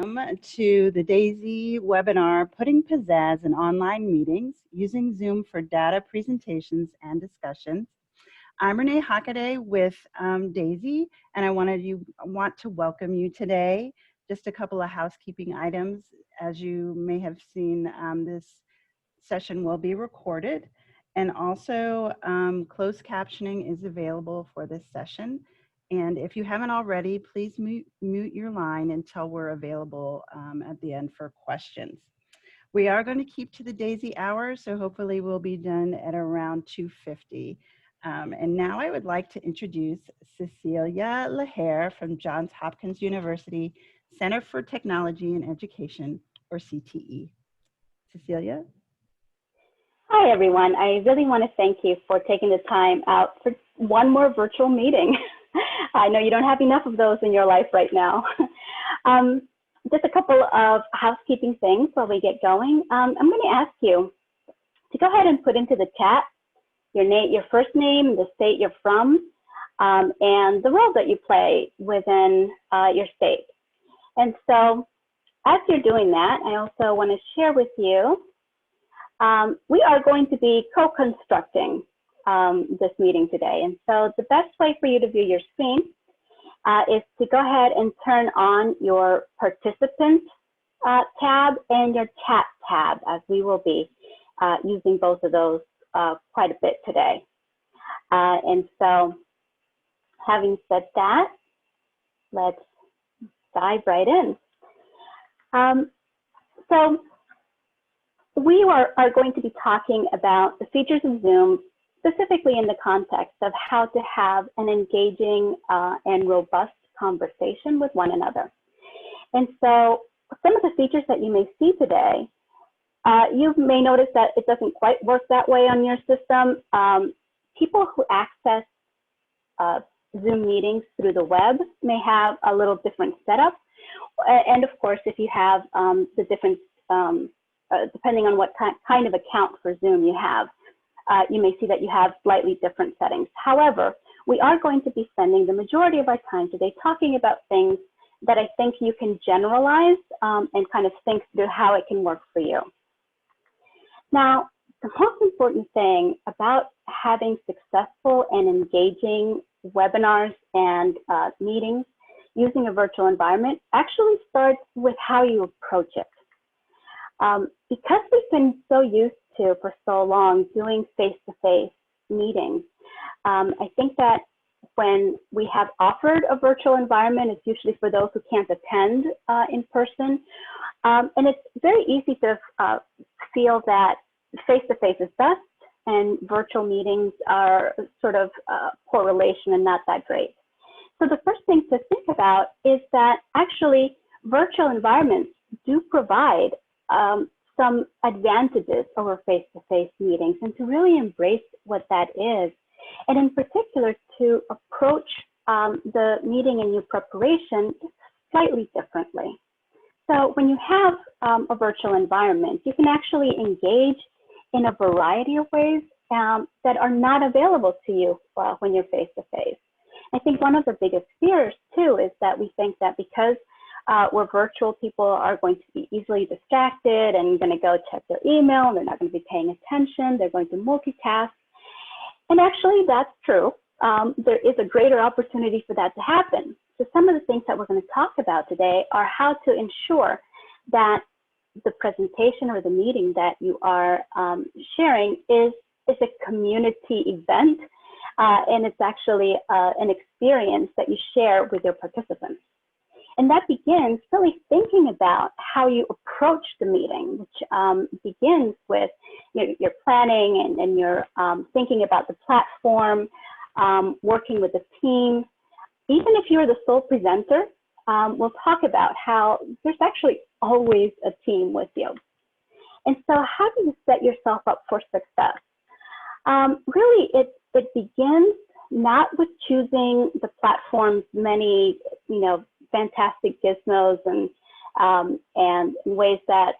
To the DaSy webinar, Putting Pizzazz in Online Meetings, Using Zoom for Data Presentations and Discussions. I'm Renee Hockaday with DaSy, and I want to welcome you today. Just a couple of housekeeping items. As you may have seen, this session will be recorded, and also closed captioning is available for this session. And if you haven't already, please mute your line until we're available at the end for questions. We are going to keep to the DaSy hour, so hopefully we'll be done at around 2:50. And now I would like to introduce Cecilia Lahair from Johns Hopkins University Center for Technology and Education, or CTE. Cecilia? Hi, everyone. I really want to thank you for taking the time out for one more virtual meeting. I know you don't have enough of those in your life right now. Just a couple of housekeeping things while we get going. I'm going to ask you to go ahead and put into the chat your first name, the state you're from, and the role that you play within your state. And so as you're doing that, I also want to share with you, we are going to be co-constructing this meeting today. And so the best way for you to view your screen is to go ahead and turn on your participant tab and your chat tab, as we will be using both of those quite a bit today. And so having said that, let's dive right in. So we are going to be talking about the features of Zoom, specifically in the context of how to have an engaging and robust conversation with one another. And so some of the features that you may see today, you may notice that it doesn't quite work that way on your system. People who access Zoom meetings through the web may have a little different setup. And of course, if you have the different, depending on what kind of account for Zoom you have, you may see that you have slightly different settings. However, we are going to be spending the majority of our time today talking about things that I think you can generalize and kind of think through how it can work for you. Now, the most important thing about having successful and engaging webinars and meetings using a virtual environment actually starts with how you approach it. Because we've been so used to, for so long, doing face-to-face meetings, I think that when we have offered a virtual environment, it's usually for those who can't attend in person. And it's very easy to feel that face-to-face is best and virtual meetings are sort of poor relation and not that great. So the first thing to think about is that actually virtual environments do provide some advantages over face-to-face meetings, and to really embrace what that is. And in particular, to approach the meeting and your preparation slightly differently. So when you have a virtual environment, you can actually engage in a variety of ways that are not available to you when you're face-to-face. I think one of the biggest fears too is that we think that because we're virtual, people are going to be easily distracted and going to go check their email, and they're not going to be paying attention, they're going to multitask. And actually that's true. There is a greater opportunity for that to happen. So some of the things that we're going to talk about today are how to ensure that the presentation or the meeting that you are sharing is a community event, and it's actually an experience that you share with your participants. And that begins really thinking about how you approach the meeting, which begins with your planning and your thinking about the platform, working with the team. Even if you're the sole presenter, we'll talk about how there's actually always a team with you. And so how do you set yourself up for success? Really, it begins not with choosing the platform's many, fantastic gizmos and ways that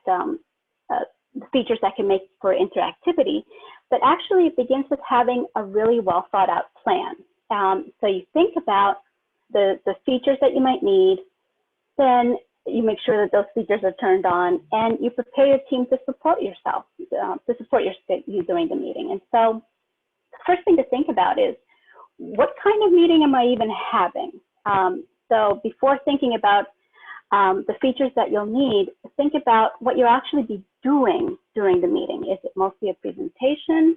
features that can make for interactivity, but actually it begins with having a really well thought out plan. So you think about the features that you might need, then you make sure that those features are turned on, and you prepare your team to support yourself, to support you during the meeting. And so the first thing to think about is, what kind of meeting am I even having? So before thinking about the features that you'll need, think about what you'll actually be doing during the meeting. Is it mostly a presentation?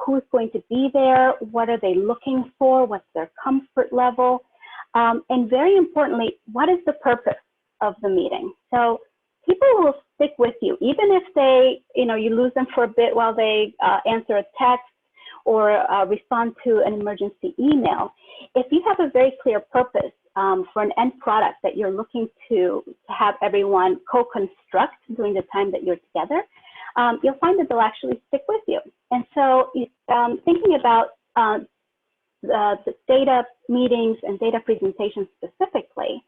Who's going to be there? What are they looking for? What's their comfort level? And very importantly, what is the purpose of the meeting? So people will stick with you, even if they, you lose them for a bit while they answer a text or respond to an emergency email. If you have a very clear purpose for an end product that you're looking to have everyone co-construct during the time that you're together, you'll find that they'll actually stick with you. And so thinking about the data meetings and data presentations specifically,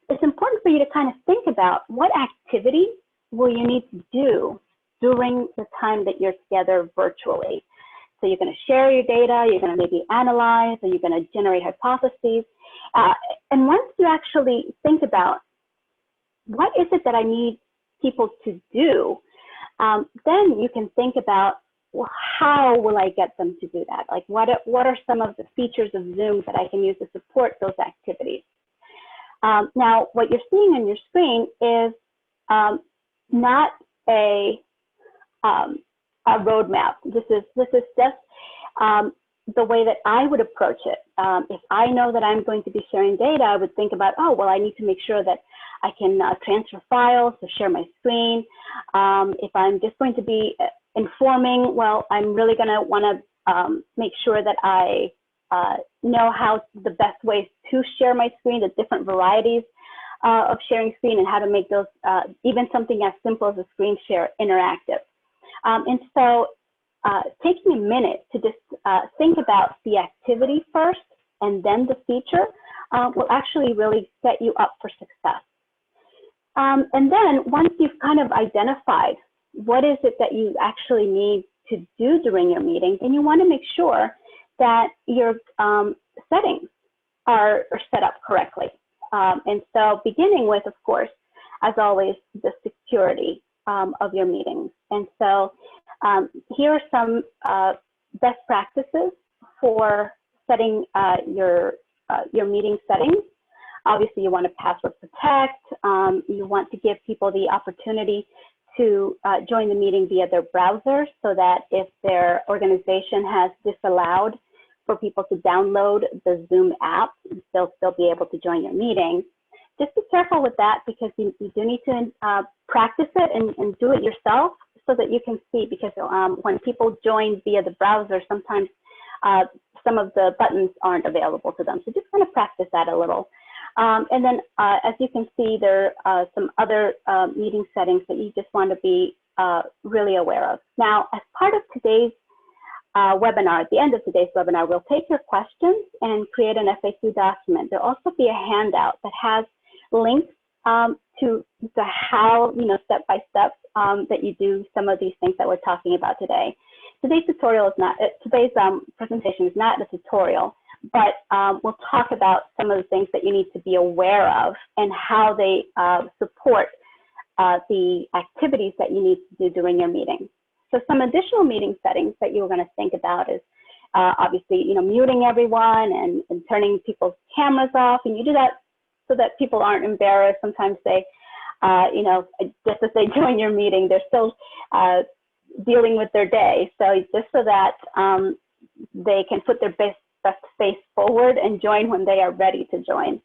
it's important for you to kind of think about what activity will you need to do during the time that you're together virtually. So you're going to share your data, you're going to maybe analyze, or you're going to generate hypotheses. And once you actually think about what is it that I need people to do, then you can think about, well, how will I get them to do that? Like, what are some of the features of Zoom that I can use to support those activities? Now, what you're seeing on your screen is not a roadmap. This is just the way that I would approach it. If I know that I'm going to be sharing data, I would think about, oh, well, I need to make sure that I can transfer files to share my screen. If I'm just going to be informing, well, I'm really going to want to make sure that I know how the best ways to share my screen, the different varieties of sharing screen, and how to make those, even something as simple as a screen share, interactive. And so taking a minute to just think about the activity first and then the feature will actually really set you up for success. And then once you've kind of identified what is it that you actually need to do during your meeting, then you want to make sure that your settings are set up correctly. And so beginning with, of course, as always, the security of your meetings. And so here are some best practices for setting your meeting settings. Obviously, you want to password protect. You want to give people the opportunity to join the meeting via their browser, so that if their organization has disallowed for people to download the Zoom app, they'll still be able to join your meeting. Just be careful with that, because you do need to practice it and do it yourself so that you can see, because when people join via the browser, sometimes some of the buttons aren't available to them. So just kind of practice that a little. And then as you can see, there are some other meeting settings that you just want to be really aware of. Now, as part of today's webinar, at the end of today's webinar, we'll take your questions and create an FAQ document. There'll also be a handout that has links to the how, step by step that you do some of these things that we're talking about today. Today's tutorial is not, today's presentation is not a tutorial, but we'll talk about some of the things that you need to be aware of and how they support the activities that you need to do during your meeting. So some additional meeting settings that you're going to think about is obviously, muting everyone and turning people's cameras off. And you do that so that people aren't embarrassed. Sometimes they, just as they join your meeting, they're still dealing with their day. So just so that they can put their best face forward and join when they are ready to join.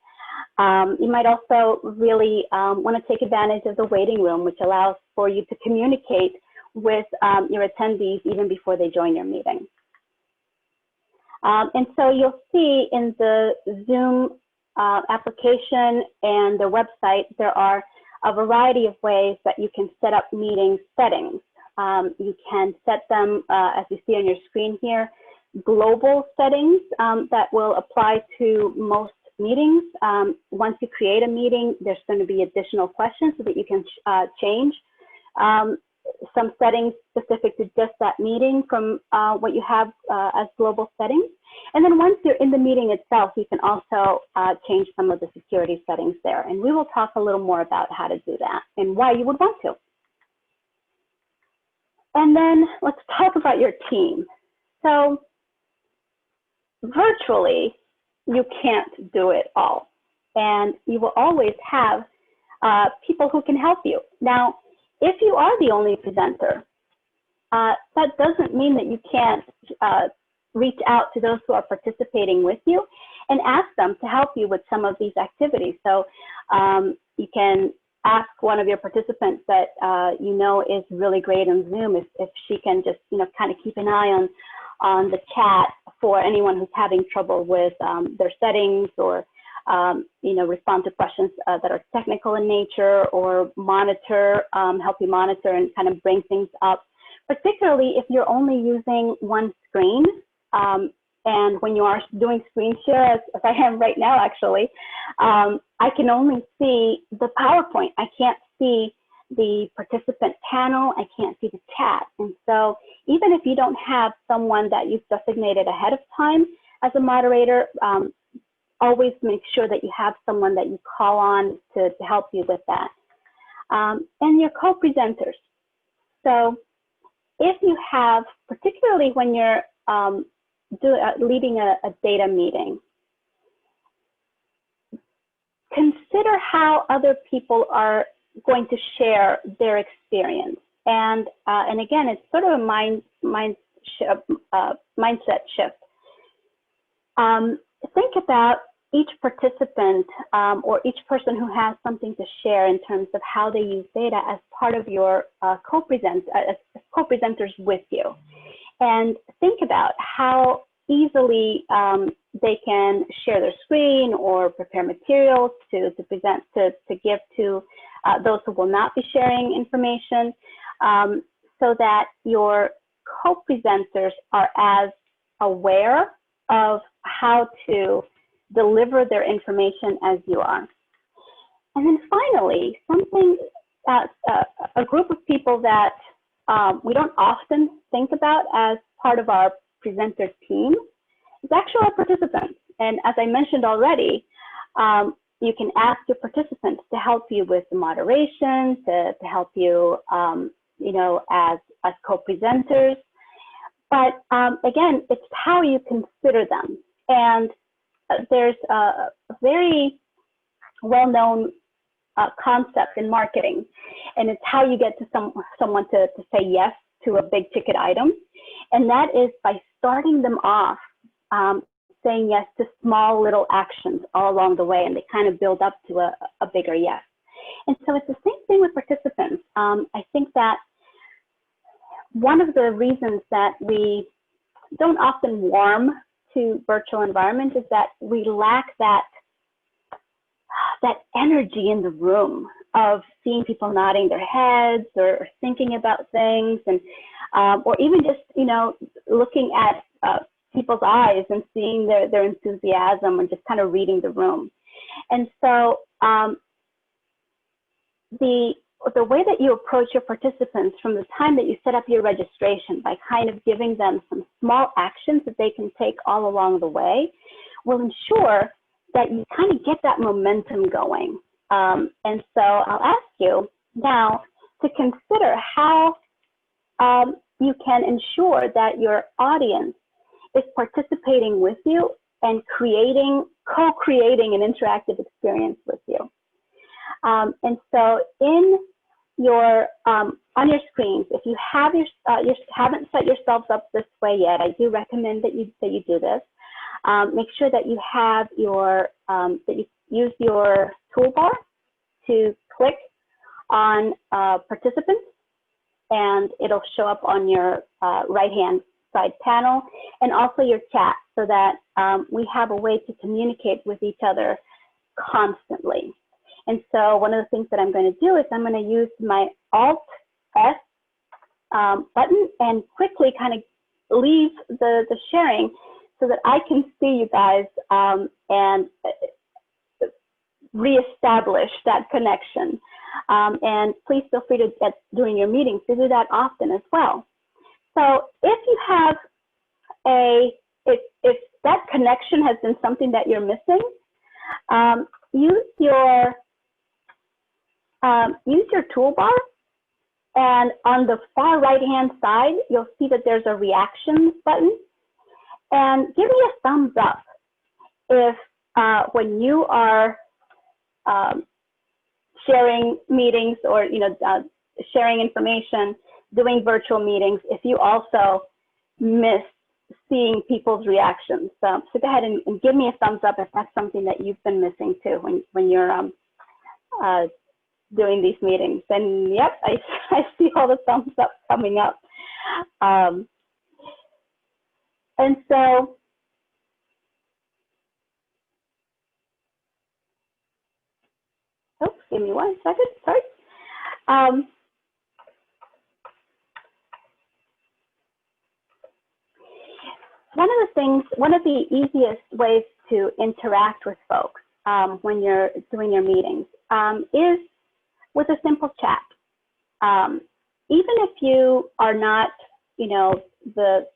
You might also really want to take advantage of the waiting room, which allows for you to communicate with your attendees even before they join your meeting. And so you'll see in the Zoom application and the website, there are a variety of ways that you can set up meeting settings. You can set them, as you see on your screen here, global settings that will apply to most meetings. Once you create a meeting, there's going to be additional questions so that you can change some settings specific to just that meeting from what you have as global settings. And then once you're in the meeting itself, you can also change some of the security settings there. And we will talk a little more about how to do that and why you would want to. And then let's talk about your team. So virtually, you can't do it all. And you will always have people who can help you. Now, if you are the only presenter, that doesn't mean that you can't reach out to those who are participating with you and ask them to help you with some of these activities. So you can ask one of your participants that you know is really great on Zoom if she can just kind of keep an eye on the chat for anyone who's having trouble with their settings, or respond to questions that are technical in nature, or monitor, help you monitor and kind of bring things up, particularly if you're only using one screen. And when you are doing screen share, as I am right now, actually, I can only see the PowerPoint. I can't see the participant panel. I can't see the chat. And so even if you don't have someone that you've designated ahead of time as a moderator, always make sure that you have someone that you call on to help you with that. And your co-presenters. So if you have, particularly when you're leading a data meeting, consider how other people are going to share their experience. And again, it's sort of a mindset shift. Think about each participant or each person who has something to share in terms of how they use data as part of your co-presenters with you. And think about how easily they can share their screen or prepare materials to present, to give to those who will not be sharing information, so that your co-presenters are as aware of how to deliver their information as you are. And then finally, something that a group of people that we don't often think about as part of our presenter team is actually our participants. And as I mentioned already, you can ask your participants to help you with the moderation, to help you, as co-presenters. But again, it's how you consider them. And there's a very well-known concept in marketing, and it's how you get to someone to say yes to a big ticket item. And that is by starting them off saying yes to small little actions all along the way, and they kind of build up to a bigger yes. And so it's the same thing with participants. I think that one of the reasons that we don't often warm to virtual environments is that we lack that energy in the room of seeing people nodding their heads or thinking about things, and or even just looking at people's eyes and seeing their enthusiasm and just kind of reading the room. And so the way that you approach your participants from the time that you set up your registration, by kind of giving them some small actions that they can take all along the way, will ensure that you kind of get that momentum going. And so I'll ask you now to consider how you can ensure that your audience is participating with you and co-creating an interactive experience with you. And so in your on your screens, if you have you haven't set yourselves up this way yet, I do recommend that you do this. Make sure that you have that you use your toolbar to click on participants, and it'll show up on your right-hand side panel, and also your chat, so that we have a way to communicate with each other constantly. And so one of the things that I'm going to do is I'm going to use my Alt-S button and quickly kind of leave the sharing so that I can see you guys and reestablish that connection. And please feel free to, during your meetings, to do that often as well. So if you have if that connection has been something that you're missing, use your toolbar, and on the far right-hand side, you'll see that there's a reactions button. And give me a thumbs up if when you are sharing meetings or sharing information, doing virtual meetings, if you also miss seeing people's reactions. So go ahead and give me a thumbs up if that's something that you've been missing too when you're doing these meetings. And yep, I see all the thumbs up coming up. And so, oops, give me 1 second, sorry. One of the easiest ways to interact with folks when you're doing your meetings is with a simple chat. Even if you are not, the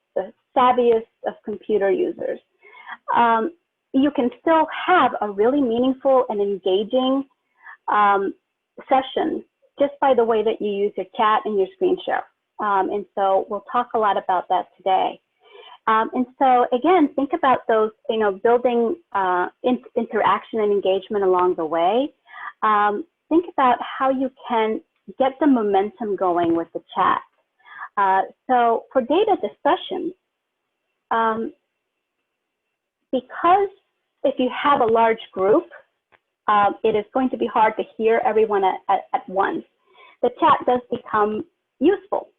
savviest of computer users, you can still have a really meaningful and engaging session just by the way that you use your chat and your screen share. And so we'll talk a lot about that today. And so again, think about those, building interaction and engagement along the way. Think about how you can get the momentum going with the chat. So for data discussions, because if you have a large group, it is going to be hard to hear everyone at once. The chat does become useful.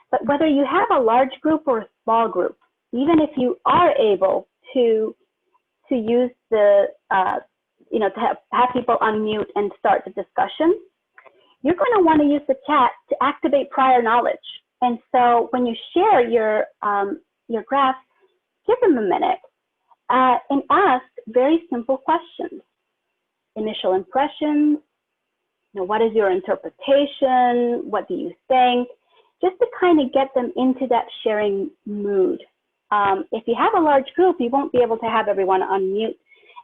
But whether you have a large group or a small group, even if you are able to use the, to have people unmute and start the discussion, you're going to want to use the chat to activate prior knowledge. And so when you share your graph, give them a minute and ask very simple questions. Initial impressions, what is your interpretation? What do you think? Just to kind of get them into that sharing mood. If you have a large group, you won't be able to have everyone unmute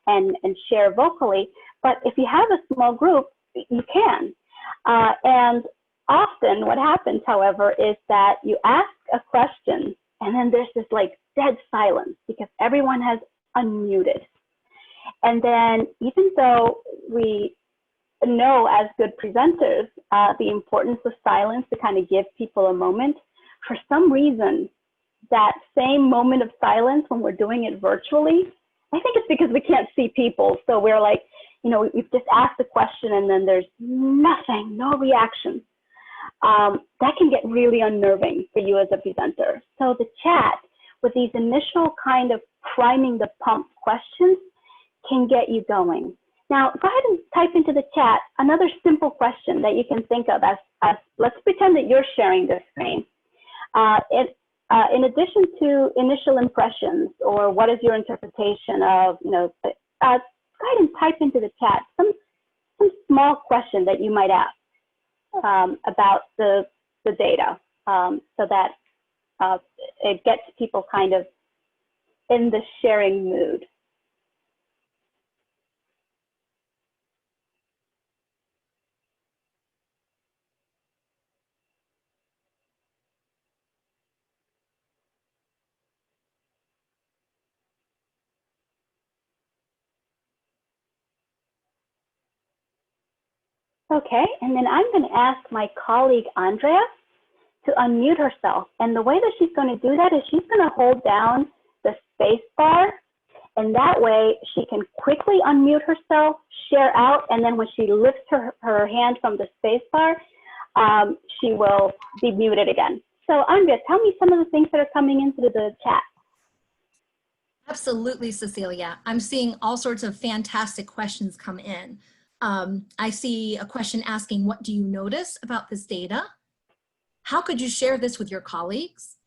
and share vocally. But if you have a small group, you can. And often what happens, however, is that you ask a question and then there's this like dead silence because everyone has unmuted. And then even though we know as good presenters the importance of silence to kind of give people a moment, for some reason, that same moment of silence when we're doing it virtually, I think it's because we can't see people. So we're like, we've just asked a question and then there's nothing, no reaction. That can get really unnerving for you as a presenter. So the chat with these initial kind of priming the pump questions can get you going. Now, go ahead and type into the chat another simple question that you can think of as let's pretend that you're sharing this screen. In addition to initial impressions or what is your interpretation of, go ahead and type into the chat some small question that you might ask about the data so that it gets people kind of in the sharing mood. Okay, and then I'm going to ask my colleague Andrea to unmute herself. And the way that she's going to do that is she's going to hold down the space bar, and that way she can quickly unmute herself, share out, and then when she lifts her hand from the space bar, she will be muted again. So Andrea, tell me some of the things that are coming into the chat. Absolutely, Cecilia. I'm seeing all sorts of fantastic questions come in. I see a question asking, what do you notice about this data? How could you share this with your colleagues?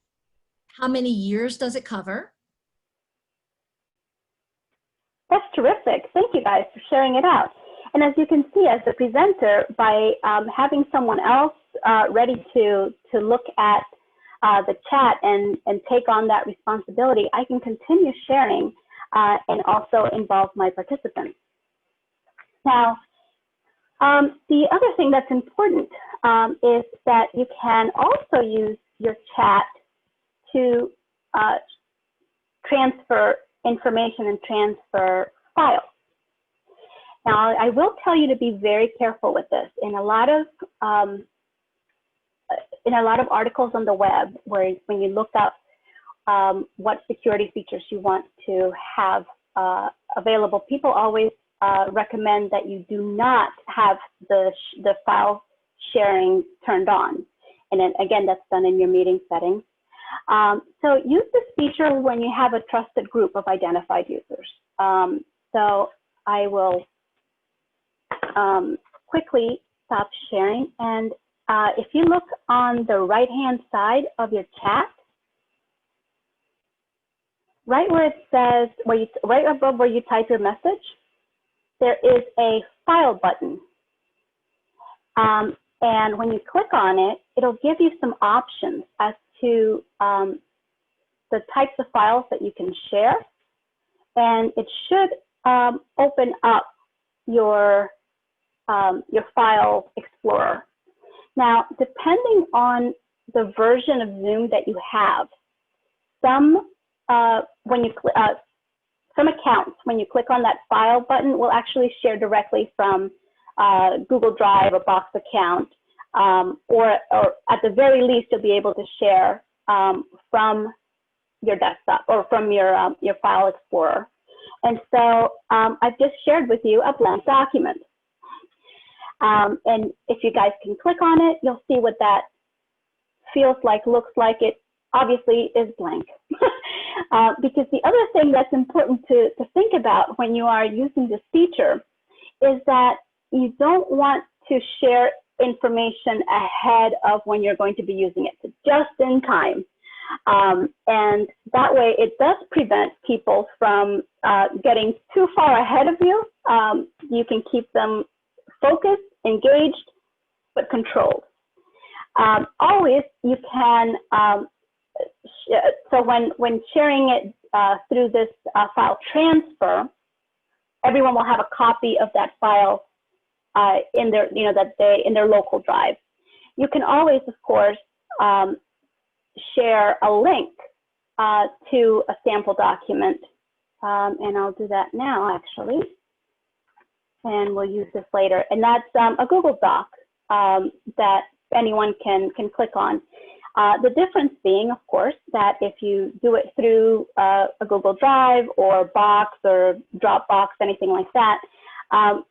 How many years does it cover? That's terrific. Thank you guys for sharing it out. And as you can see, as the presenter, by having someone else ready to look at the chat and take on that responsibility, I can continue sharing and also involve my participants. Now, the other thing that's important is that you can also use your chat to transfer information and transfer files. Now, I will tell you to be very careful with this. In a lot of articles on the web, where when you look up what security features you want to have available, people always recommend that you do not have the file sharing turned on. And then again, that's done in your meeting settings. So use this feature when you have a trusted group of identified users. So I will quickly stop sharing. And if you look on the right-hand side of your chat, right where it says, right above where you type your message, there is a file button. And when you click on it, it'll give you some options as to the types of files that you can share. And it should open up your file explorer. Now, depending on the version of Zoom that you have, some accounts, when you click on that file button, will actually share directly from Google Drive or Box account, or at the very least, you'll be able to share from your desktop or from your file explorer. And so I've just shared with you a blank document. And if you guys can click on it, you'll see what that feels like, looks like. It obviously is blank. Because the other thing that's important to think about when you are using this feature is that you don't want to share information ahead of when you're going to be using it, so just in time. And that way it does prevent people from getting too far ahead of you. You can keep them focused, engaged, but controlled. Always you can, so when sharing it through this file transfer, everyone will have a copy of that file in their, in their local drive. You can always, of course, share a link to a sample document, and I'll do that now, actually, and we'll use this later. And that's a Google Doc that anyone can click on. The difference being, of course, that if you do it through a Google Drive or Box or Dropbox, anything like that,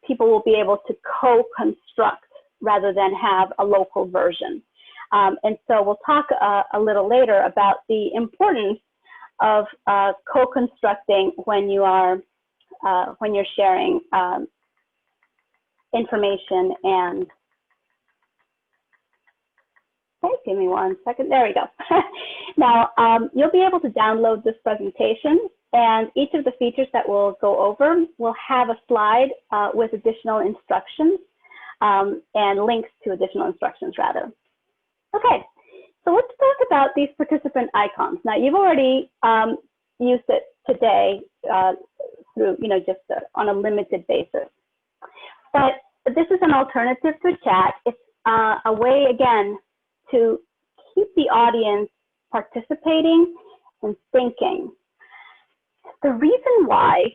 people will be able to co-construct rather than have a local version. And so we'll talk a little later about the importance of co-constructing when you are when you're sharing information. And okay, give me 1 second. There we go. Now you'll be able to download this presentation, and each of the features that we'll go over will have a slide with additional instructions and links to additional instructions, rather. Okay, so let's talk about these participant icons. Now, you've already used it today through, just on a limited basis. But this is an alternative to chat. It's a way, again, to keep the audience participating and thinking. The reason why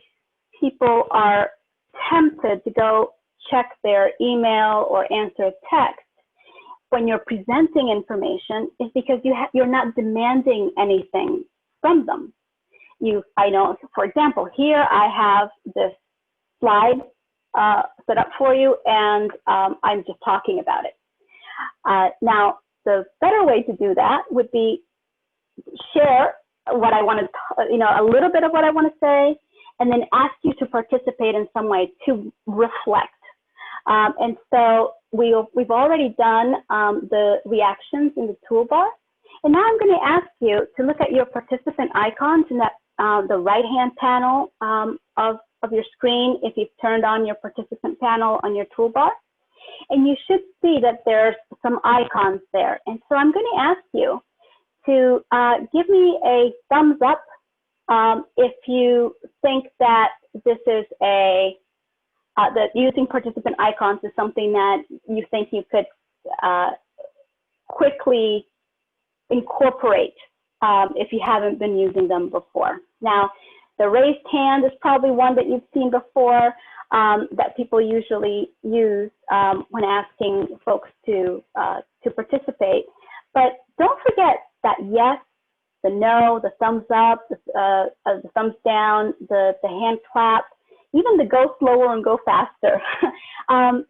people are tempted to go check their email or answer a text when you're presenting information is because you're not demanding anything from them. I know, for example, here I have this slide set up for you, and I'm just talking about it. Now, the better way to do that would be share what I want to, a little bit of what I want to say, and then ask you to participate in some way to reflect. And so we've already done the reactions in the toolbar. And now I'm going to ask you to look at your participant icons in that the right-hand panel of of your screen if you've turned on your participant panel on your toolbar. And you should see that there's some icons there. And so I'm going to ask you to give me a thumbs up if you think that this is that using participant icons is something that you think you could quickly incorporate if you haven't been using them before. Now, the raised hand is probably one that you've seen before that people usually use when asking folks to participate. But don't forget that yes, the no, the thumbs up, the thumbs down, the hand clap, even the go slower and go faster.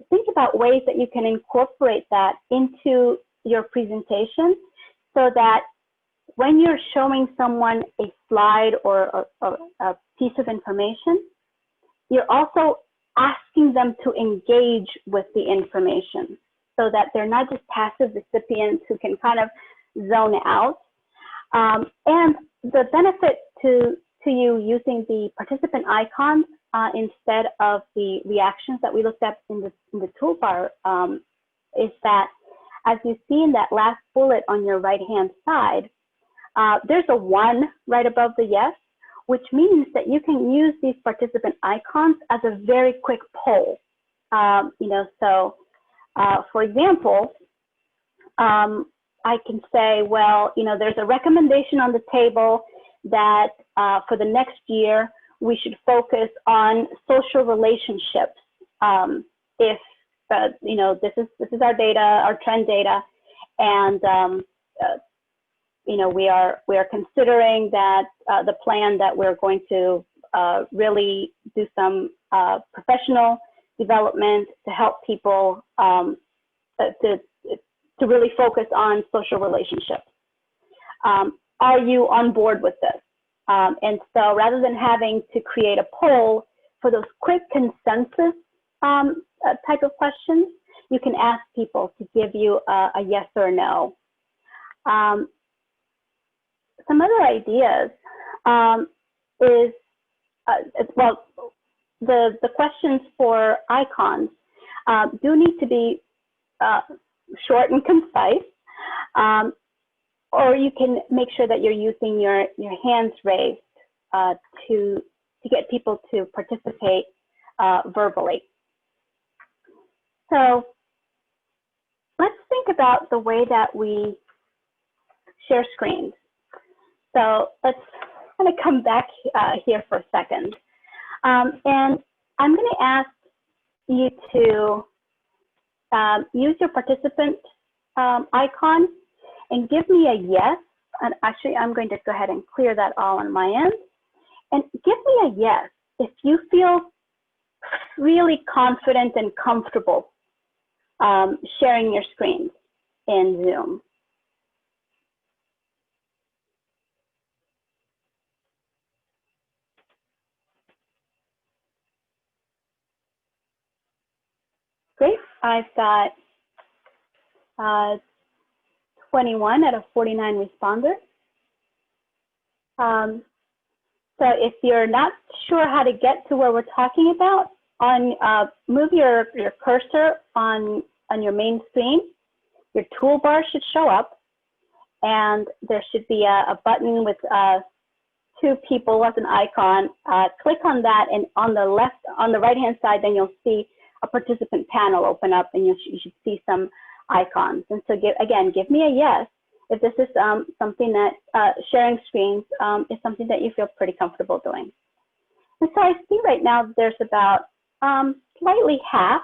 Think about ways that you can incorporate that into your presentation so that when you're showing someone a slide or a piece of information, you're also asking them to engage with the information so that they're not just passive recipients who can kind of zone out. And the benefit to you using the participant icons instead of the reactions that we looked at in the toolbar is that, as you see in that last bullet on your right-hand side, there's a 1 right above the yes, which means that you can use these participant icons as a very quick poll. So for example, I can say, well, there's a recommendation on the table that for the next year, we should focus on social relationships. If this is our data, our trend data, and we are considering that the plan that we're going to really do some professional development to help people to really focus on social relationships. Are you on board with this? And so rather than having to create a poll for those quick consensus type of questions, you can ask people to give you a yes or no. Some other ideas is, well, the questions for icons do need to be short and concise, or you can make sure that you're using your hands raised to get people to participate verbally. So let's think about the way that we share screens. So let's kind of come back here for a second. And I'm going to ask you to use your participant icon and give me a yes. And actually, I'm going to go ahead and clear that all on my end. And give me a yes if you feel really confident and comfortable sharing your screens in Zoom. Great, I've got 21 out of 49 responders. So if you're not sure how to get to where we're talking about, move your cursor on your main screen. Your toolbar should show up, and there should be a button with 2 people as an icon. Click on that, and on the right-hand side, then you'll see a participant panel open up, and you should see some icons. And so give me a yes if this is something that sharing screens is something that you feel pretty comfortable doing. And so I see right now there's about slightly half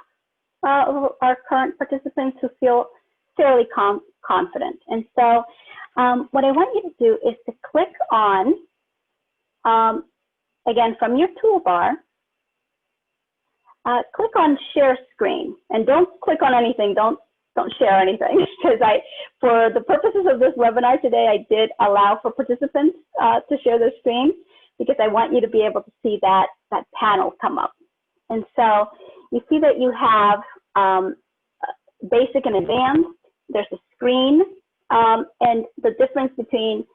of our current participants who feel fairly confident. And so what I want you to do is to click on, again, from your toolbar, click on share screen, and don't click on anything. Don't share anything, because for the purposes of this webinar today, I did allow for participants to share their screen because I want you to be able to see that panel come up. And so you see that you have basic and advanced. There's a screen, and the difference between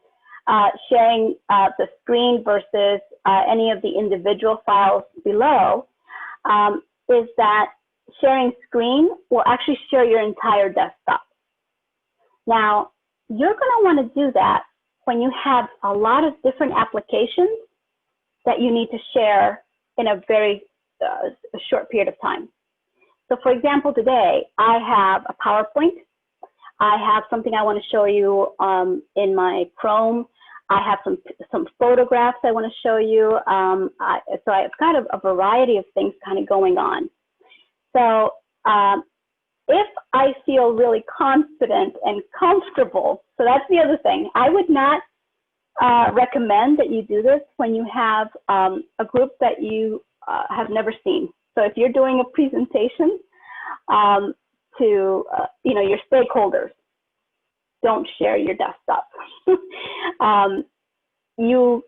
sharing the screen versus any of the individual files below is that sharing screen will actually share your entire desktop. Now, you're going to want to do that when you have a lot of different applications that you need to share in a very short period of time. So for example, today I have a PowerPoint. I have something I want to show you in my Chrome. I have some photographs I want to show you. So I've got a variety of things kind of going on. So if I feel really confident and comfortable, so that's the other thing. I would not recommend that you do this when you have a group that you have never seen. So if you're doing a presentation to your stakeholders, don't share your desktop. You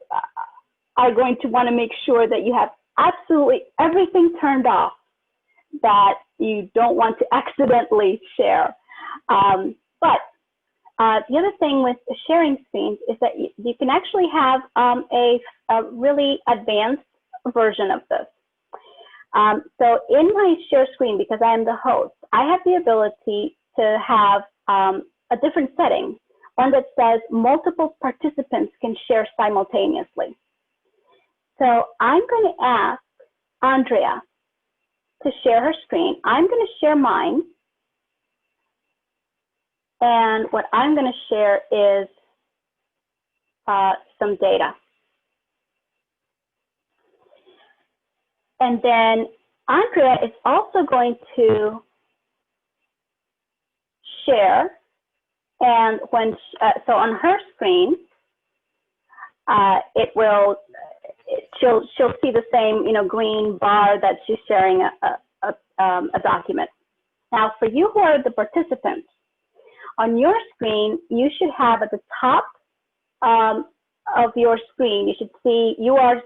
are going to want to make sure that you have absolutely everything turned off that you don't want to accidentally share. But the other thing with sharing screens is that you can actually have a really advanced version of this. So in my share screen, because I am the host, I have the ability to have a different setting, one that says multiple participants can share simultaneously. So I'm going to ask Andrea to share her screen. I'm going to share mine. And what I'm going to share is some data. And then Andrea is also going to share. And when so on her screen, she'll see the same green bar that she's sharing a document. Now, for you who are the participants, on your screen, you should have at the top of your screen, you should see you are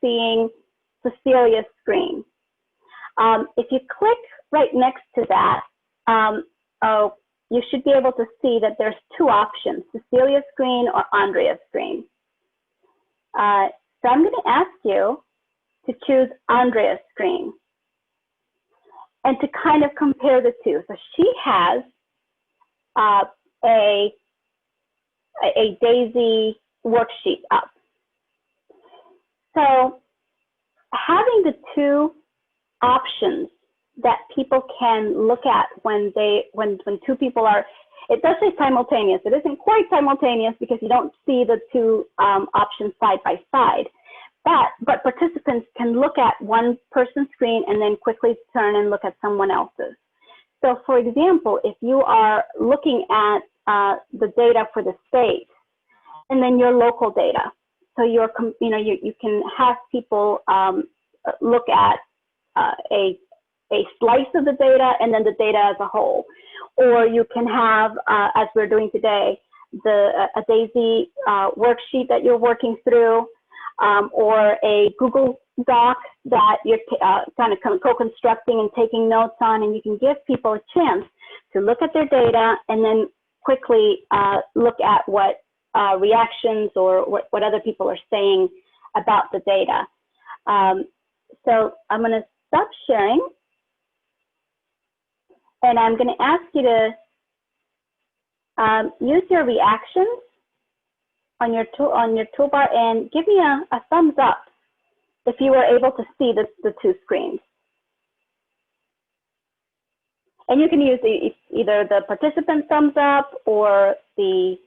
seeing Cecilia's screen. If you click right next to that, you should be able to see that there's two options, Cecilia's screen or Andrea's screen. So I'm going to ask you to choose Andrea's screen and to kind of compare the two. So she has a DaSy worksheet up. So having the two options that people can look at when two people are, it does say simultaneous. It isn't quite simultaneous because you don't see the two options side by side. But participants can look at one person's screen and then quickly turn and look at someone else's. So for example, if you are looking at the data for the state and then your local data, so you can have people look at a slice of the data and then the data as a whole. Or you can have, as we're doing today, a DaSy worksheet that you're working through, or a Google Doc that you're kind of co-constructing and taking notes on, and you can give people a chance to look at their data and then quickly look at what reactions or what other people are saying about the data. So I'm going to stop sharing, and I'm going to ask you to use your reactions on your toolbar and give me a thumbs up if you were able to see the two screens. And you can use either the participant thumbs up or the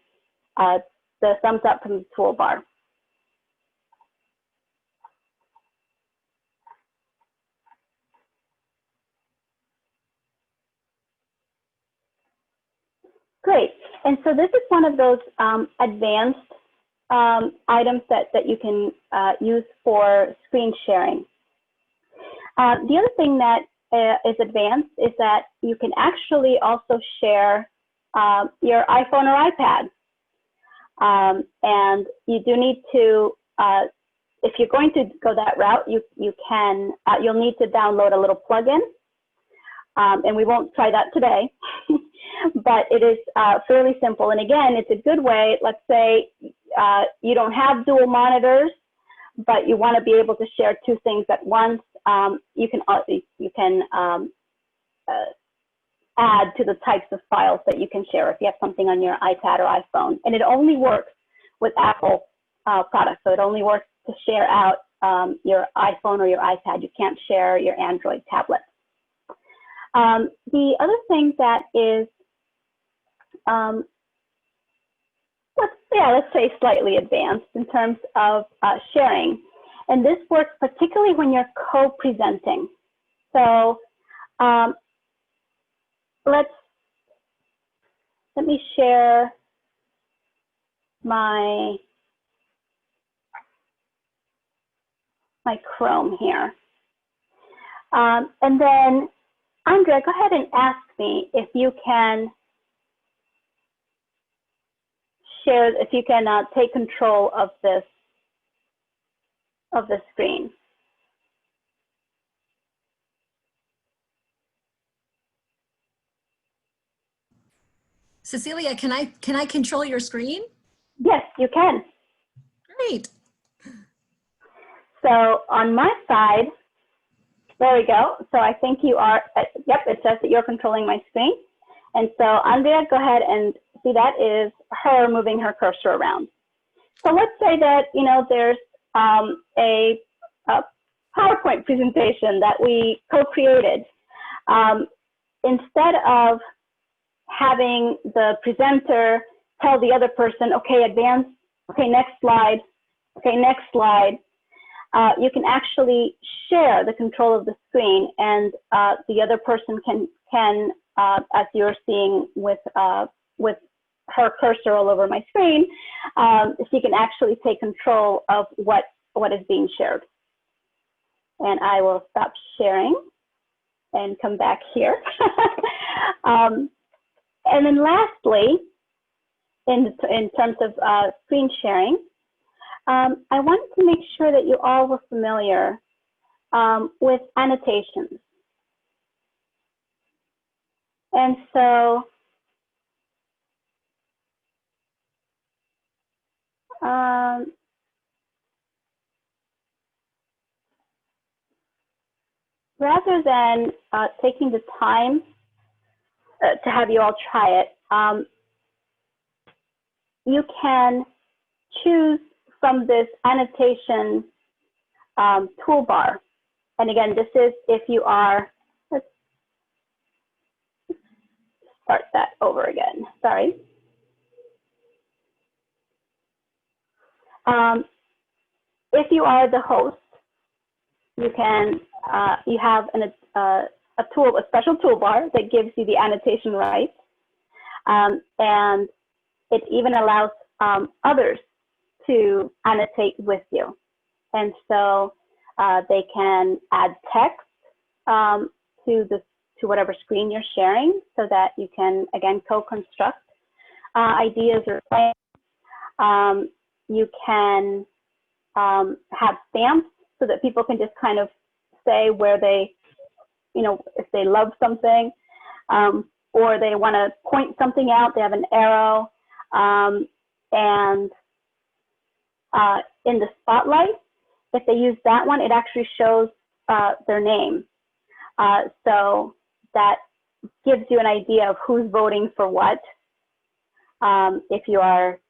thumbs up from the toolbar. Great. And so this is one of those advanced items that you can use for screen sharing. The other thing that is advanced is that you can actually also share your iPhone or iPad. And you do need to, if you're going to go that route, you'll need to download a little plugin. And we won't try that today, but it is fairly simple. And again, it's a good way. Let's say you don't have dual monitors, but you want to be able to share two things at once, you can add to the types of files that you can share if you have something on your iPad or iPhone. And it only works with Apple products. So it only works to share out your iPhone or your iPad. You can't share your Android tablet. The other thing that is, let's say slightly advanced in terms of sharing. And this works particularly when you're co-presenting. So let me share my Chrome here. And then, Andrea, go ahead and ask me if you can share, if you can take control of this screen. Cecilia, can I control your screen? Yes, you can. Great. So on my side, there we go. So I think you are, yep, it says that you're controlling my screen. And so Andrea, go ahead and see, that is her moving her cursor around. So let's say that, you know, there's a PowerPoint presentation that we co-created. Instead of having the presenter tell the other person, okay, advance, okay, next slide, okay, next slide, you can actually share the control of the screen, and the other person can as you're seeing with her cursor all over my screen, she can actually take control of what is being shared. And I will stop sharing and come back here. And then lastly, in terms of screen sharing, I wanted to make sure that you all were familiar with annotations. And so rather than taking the time to have you all try it, you can choose from this annotation toolbar. And again, this is if you are, let's start that over again, sorry. If you are the host, you can, you have a special toolbar that gives you the annotation rights. And it even allows others to annotate with you. And so they can add text to whatever screen you're sharing, so that you can, again, co-construct ideas or plans. You can have stamps so that people can just kind of say where they, you know, if they love something, or they want to point something out, they have an arrow. And in the spotlight, if they use that one, it actually shows their name. So that gives you an idea of who's voting for what, if you are,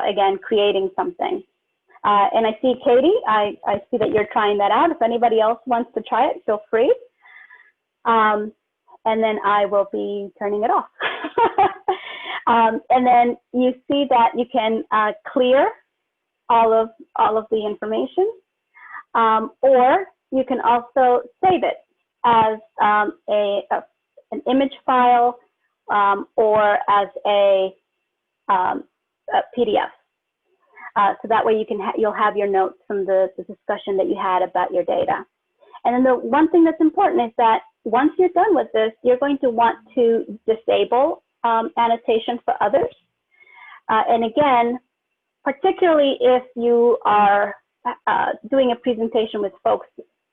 again, creating something. And I see Katie, I see that you're trying that out. If anybody else wants to try it, feel free. And then I will be turning it off. And then you see that you can clear all of the information, or you can also save it as an image file, or as a PDF. So that way you can you'll have your notes from the discussion that you had about your data. And then the one thing that's important is that once you're done with this, you're going to want to disable annotation for others. And again, particularly if you are doing a presentation with folks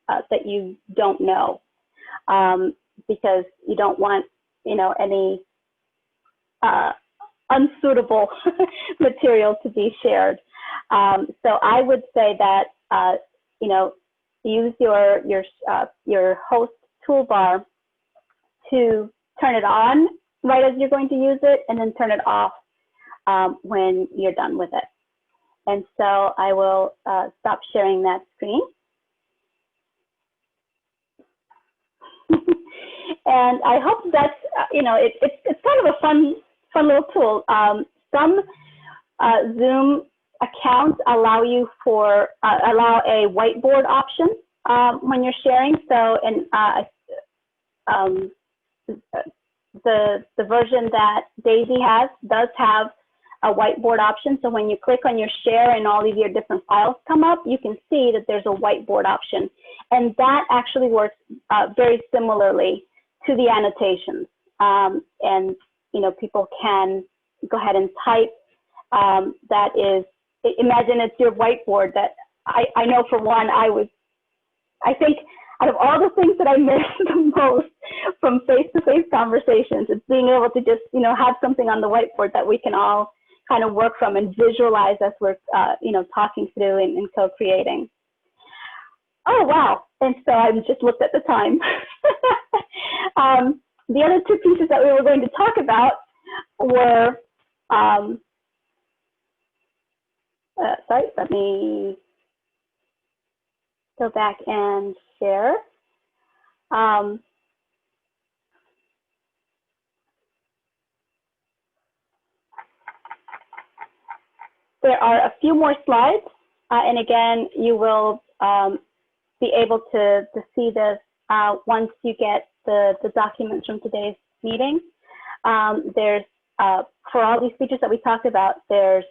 that you don't know, because you don't want, you know, any unsuitable material to be shared. So I would say that, you know, use your host toolbar to turn it on right as you're going to use it, and then turn it off when you're done with it. And so I will stop sharing that screen. And I hope that's, you know, it's kind of a fun little tool. Some Zoom accounts allow you allow a whiteboard option when you're sharing. So, the version that DaSy has does have a whiteboard option. So when you click on your share and all of your different files come up, you can see that there's a whiteboard option. And that actually works very similarly to the annotations. And, you know, people can go ahead and type. That is, imagine it's your whiteboard. That I know for one, I think out of all the things that I miss the most from face-to-face conversations, it's being able to just, you know, have something on the whiteboard that we can all kind of work from and visualize as we're, you know, talking through and co-creating. Oh, wow. And so I just looked at the time. The other two pieces that we were going to talk about were, sorry, let me go back and share. There are a few more slides, and again, you will be able to see this once you get the documents from today's meeting. There's, for all these features that we talked about, there's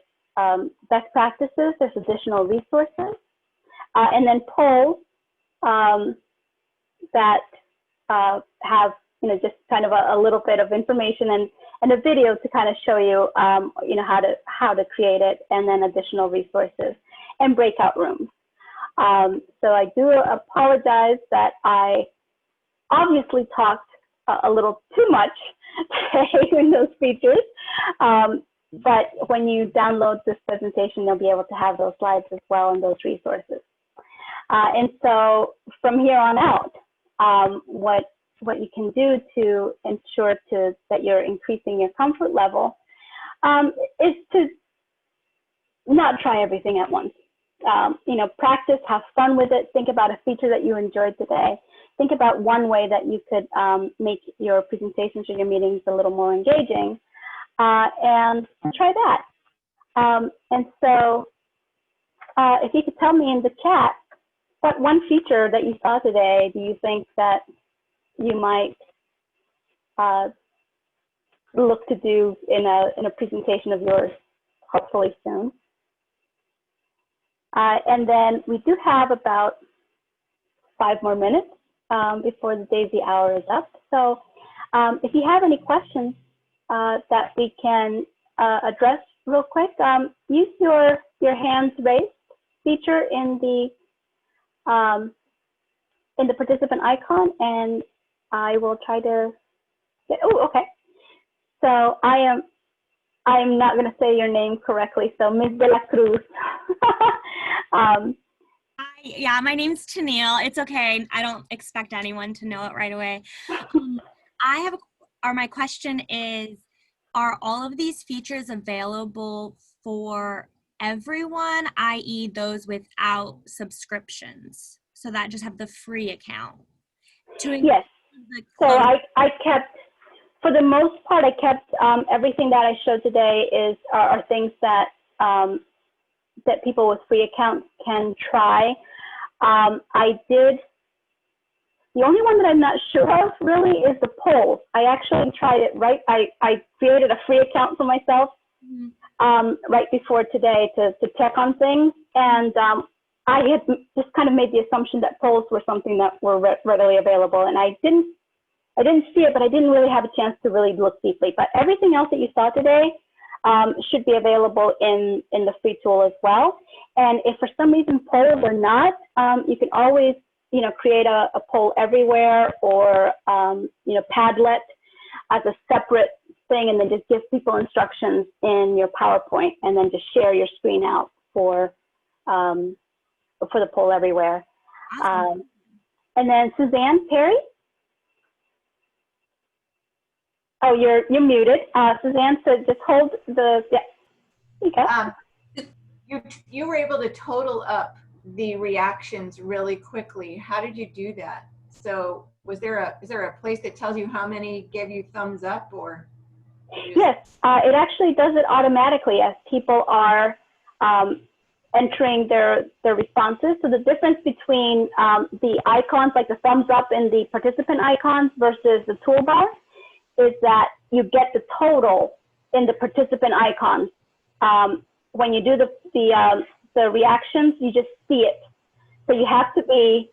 best practices, there's additional resources, and then polls that have, you know, just kind of a little bit of information and a video to kind of show you, you know, how to create it, and then additional resources and breakout rooms. So I do apologize that I obviously talked a little too much today in those features, but when you download this presentation, you'll be able to have those slides as well and those resources. And so from here on out, what you can do to ensure that you're increasing your comfort level is to not try everything at once. You know, practice, have fun with it. Think about a feature that you enjoyed today. Think about one way that you could make your presentations or your meetings a little more engaging, and try that. And so if you could tell me in the chat, what one feature that you saw today do you think that you might look to do in a presentation of yours, hopefully soon? And then we do have about 5 more minutes before the DaSy hour is up. So if you have any questions that we can address real quick, use your hands raised feature in the participant icon, and I will try to get, oh, okay. So I am not going to say your name correctly. So Ms. De La Cruz. Yeah, my name's Tennille. It's okay. I don't expect anyone to know it right away. My question is, are all of these features available for everyone, i.e. those without subscriptions? So that just have the free account? Yes. So I kept, for the most part, I kept everything that I showed today are things that that people with free accounts can try. The only one that I'm not sure of really is the polls. I actually tried it, right? I created a free account for myself right before today to check on things. And I had just kind of made the assumption that polls were something that were readily available. And I didn't see it, but I didn't really have a chance to really look deeply. But everything else that you saw today should be available in the free tool as well. And if for some reason polls are not, you can always, you know, create a poll everywhere, or, you know, Padlet as a separate thing and then just give people instructions in your PowerPoint and then just share your screen out for the poll everywhere. Awesome. And then Suzanne Perry. Oh, you're muted. Suzanne said just hold the, yeah, you go. You were able to total up the reactions really quickly. How did you do that? So is there a place that tells you how many gave you thumbs up, or? Yes, it actually does it automatically as people are entering their responses. So the difference between the icons, like the thumbs up and the participant icons versus the toolbar, is that you get the total in the participant icons. When you do the reactions, you just see it. So you have to be,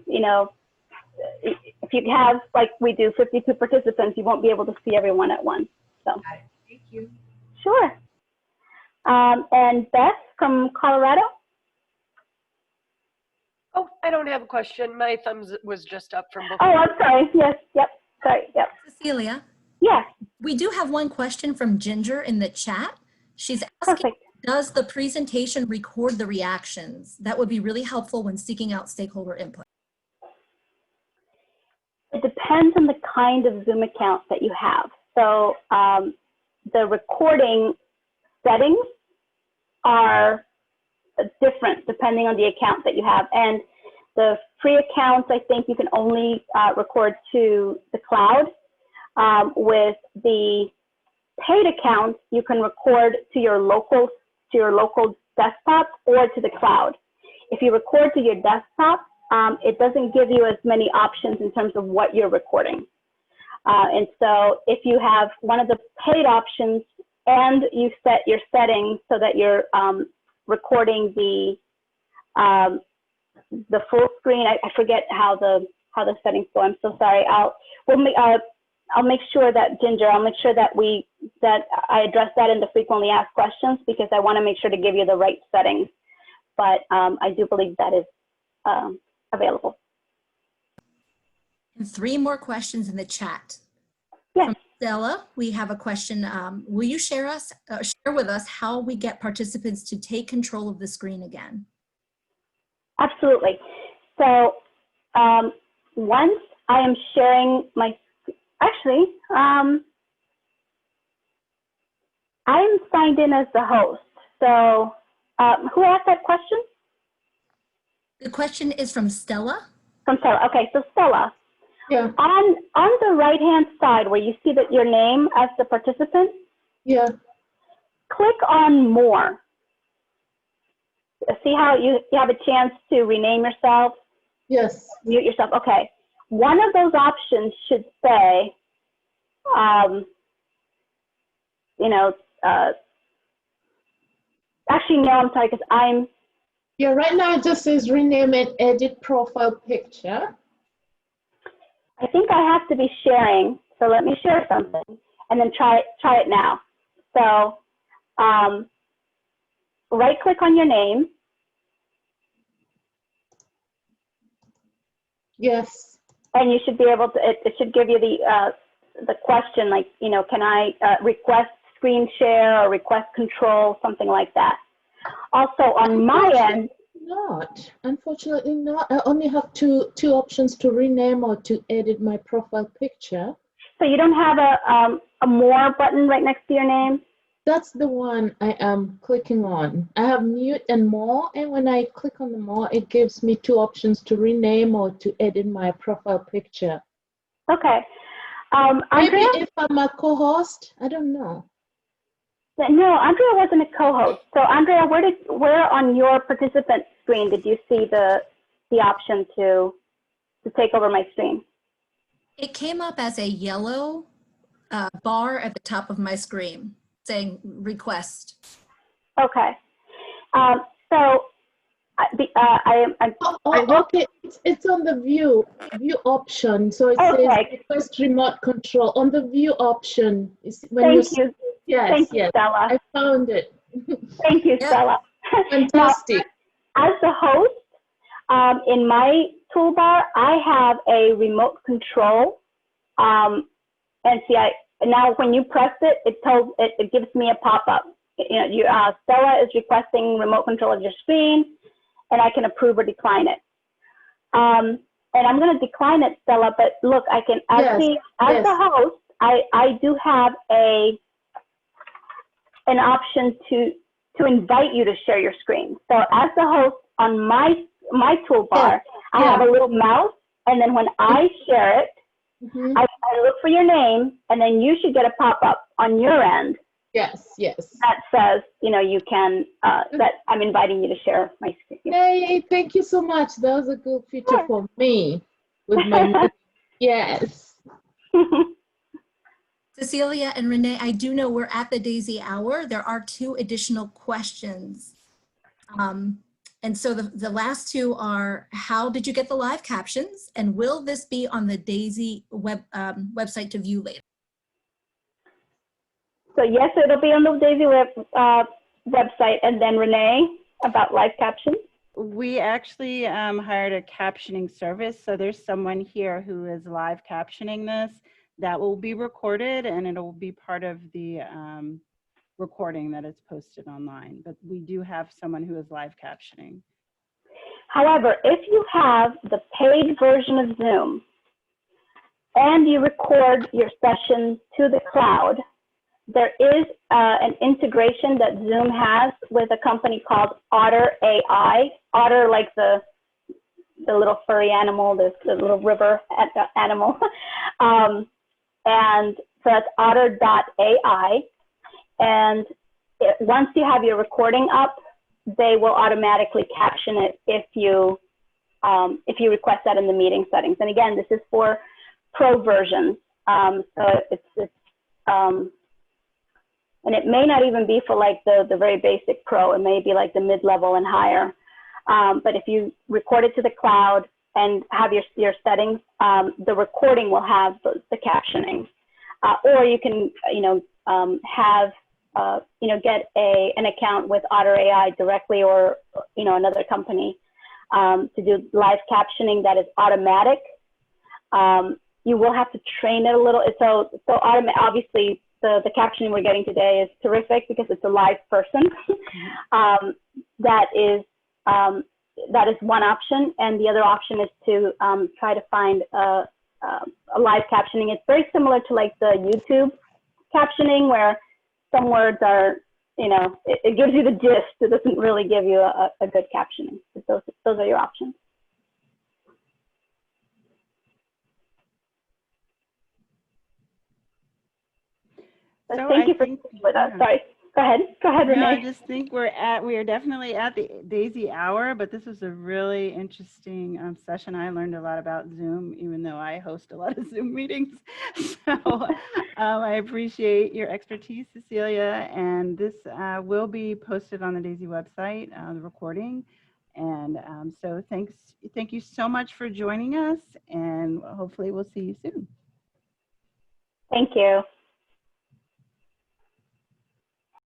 you know, if you have, like we do, 52 participants, you won't be able to see everyone at once. So. Got it. Thank you. Sure. And Beth from Colorado. Oh, I don't have a question. My thumbs was just up from before. Oh, I'm sorry. Yes. Yep. Sorry. Yep. Cecilia, Yes. we do have one question from Ginger in the chat. She's asking, Perfect. does the presentation record the reactions? That would be really helpful when seeking out stakeholder input. It depends on the kind of Zoom account that you have. So the recording settings are different depending on the account that you have. And the free accounts, I think you can only record to the cloud. With the paid accounts, you can record to your local desktop or to the cloud. If you record to your desktop, it doesn't give you as many options in terms of what you're recording. And so if you have one of the paid options and you set your settings so that you're recording the full screen, I forget how the settings go. I'm so sorry. I'll make sure that, Ginger, I'll make sure that I address that in the frequently asked questions, because I want to make sure to give you the right settings. But I do believe that is available. And 3 more questions in the chat. Yes. From Stella, we have a question. Will you share with us how we get participants to take control of the screen again? Absolutely. So once I am sharing my, actually, I'm signed in as the host. So who asked that question? The question is from Stella. From Stella. Okay, so Stella. Yeah. On the right-hand side where you see that your name as the participant, Yeah. click on More. See how you have a chance to rename yourself, Yes. mute yourself. Okay. One of those options should say, you know, actually, no, I'm sorry, because I'm. Yeah, right now it just says rename and edit profile picture. I think I have to be sharing, so let me share something and then try it now. So right click on your name. Yes. And you should be able to, it should give you the question, like, you know, can I request screen share or request control, something like that. Also on my end. Not, unfortunately not. I only have two options to rename or to edit my profile picture. So you don't have a more button right next to your name? That's the one I am clicking on. I have mute and more, and when I click on the more, it gives me 2 options to rename or to edit my profile picture. Okay. Maybe Andrea? if I'm a co-host, I don't know. No, Andrea wasn't a co-host. So Andrea, where on your participant screen did you see the option to take over my screen? It came up as a yellow bar at the top of my screen saying request. Okay. So Okay, it's on the view option. So it says request remote control on the view option. Thank you. Yes, Thank you, yes. Stella. I found it. Thank you, Stella. Fantastic. Now, as the host, in my toolbar, I have a remote control. And see, now when you press it, it gives me a pop-up. You know, Stella is requesting remote control of your screen, and I can approve or decline it. And I'm going to decline it, Stella, but look, I can actually, as the host, I do have an option to invite you to share your screen. So as the host on my toolbar, I have a little mouse, and then when I share it, I look for your name, and then you should get a pop-up on your end. Yes, yes. That says, you know, you can, that I'm inviting you to share my screen. Yay, thank you so much. That was a good feature for me with my, yes. Cecilia and Renee, I do know we're at the DaSy hour. There are 2 additional questions. And so the last 2 are, how did you get the live captions? And will this be on the DaSy website to view later? So yes, it'll be on the DaSy website. And then Renee, about live captions. We actually hired a captioning service. So there's someone here who is live captioning this. That will be recorded, and it will be part of the recording that is posted online. But we do have someone who is live captioning. However, if you have the paid version of Zoom and you record your session to the cloud, there is an integration that Zoom has with a company called Otter AI. Otter, like the little furry animal, the little river animal. And so that's otter.ai. And once you have your recording up, they will automatically caption it if you request that in the meeting settings. And again, this is for pro versions. So and it may not even be for like the very basic pro. It may be like the mid-level and higher. But if you record it to the cloud and have your settings, the recording will have the captioning. Or you can, get an account with Otter AI directly, or, another company to do live captioning that is automatic. You will have to train it a little. So obviously the captioning we're getting today is terrific because it's a live person. That is one option, and the other option is to try to find a live captioning. It's very similar to like the YouTube captioning, where some words are, it gives you the gist. It doesn't really give you a good captioning. But those are your options. So thank you for being with us. Sorry. Go ahead, Renee. No, I just think we are definitely at the DaSy hour, but this was a really interesting session. I learned a lot about Zoom, even though I host a lot of Zoom meetings. So I appreciate your expertise, Cecilia, and this will be posted on the DaSy website, the recording. And so thank you so much for joining us, and hopefully we'll see you soon. Thank you.